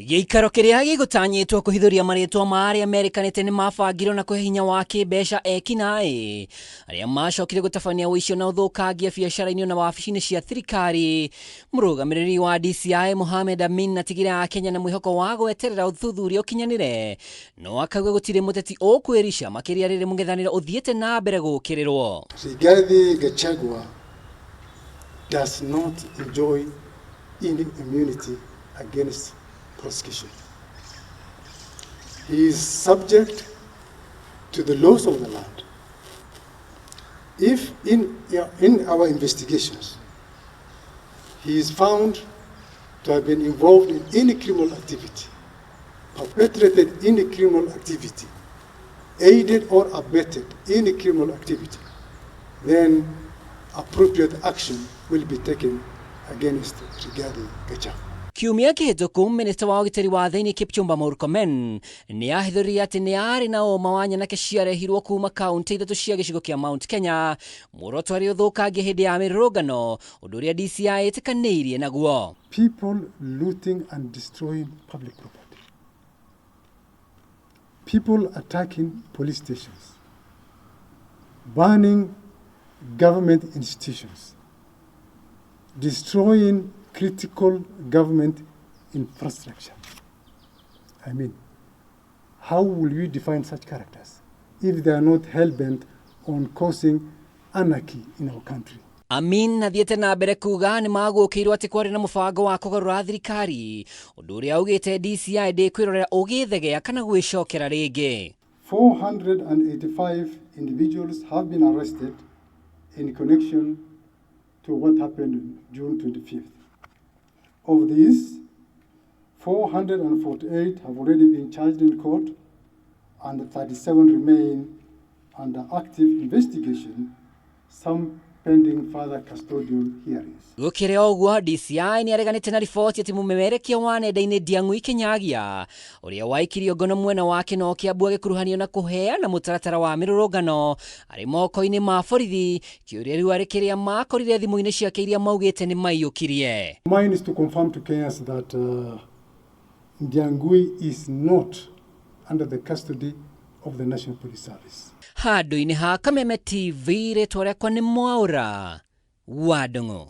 Gĩikaro kĩrĩa gĩgũtanyĩtwo kũhithũria marĩtwa ma arĩa merĩkanĩte nĩ mabangirwo na kũhe hinya wa kĩmbeca ekinaĩ arĩa macokire gũtabania ũicio na ũthũkangia biacara-inĩ na wabici-inĩ cia thirikari. Mũrũgamĩrĩri wa DCI Mohamed Amin atigire Akenya na mwĩhoko wa gweterera ũthuthuria ũkinyanĩre, no akauga gũtirĩ mũteti ũkwĩrisha makĩria rĩrĩ mũng'ethanĩro ũthiĩte na mbere gũkĩrĩrwo. Rigathi Gachagua does not enjoy any immunity against prosecution. He is subject to the laws of the land. If in our investigations he is found to have been involved in any criminal activity, perpetrated any criminal activity, aided or abetted any criminal activity, then appropriate action will be taken against Rigathi Gachagua. KIUMIA KIHITUKU, Minister wa ũgitĩri wa thĩinĩ Kipchumba Murkomen nĩ ahithũririe atĩ nĩ arĩ na ũma wa nyanake ciarehirwo kuma kaunti ithatũ cia gĩcigo kĩa Mount Kenya muoroto arĩ ũthũkangia hĩndĩ ya mĩrũrũngano, ũndũ ũrĩa DCI ĩtĩkanĩirie naguo. People looting and destroying public property. People attacking police stations. Burning government institutions. Destroying critical government infrastructure. I mean, how will you define such characters if they are not hell-bent on causing anarchy in our country? Amin athiĩte na mbere kuga nĩ magũkĩirwo atĩ kwarĩ na mũbango wa kũgarũra thirikari, ũndũ ũrĩa augĩte DCI ndĩkwĩrorera ũgĩthegea kana gwĩcokera rĩngĩ. 485 individuals have been arrested in connection to what happened on June 25th. Of these, 448 have already been charged in court and 37 remain under active investigation, some pending further custodial hearings. Gũkĩrĩ ũguo, DCI nĩ areganĩte na riboti atĩ mũmemerekia wa nenda-inĩ Ndiang'ui Kinyagia ũrĩa waikirio ngono mwena wake no Kiambu agĩkuruhanio na kũheana mũtaratara wa mĩrũrũngano arĩ moko-inĩ ma borithi, kĩũria rĩu arĩ kĩrĩa makorire thimũ-inĩ ciake iria maugĩte nĩ maiyũkirie. Mine is to confirm to Kenyans that Ndiang'ui is not under the custody of the National Police Service. Handũ-inĩ ha Kameme TV rĩtwa rĩakwa nĩ Mwaũra wa Ndung'u.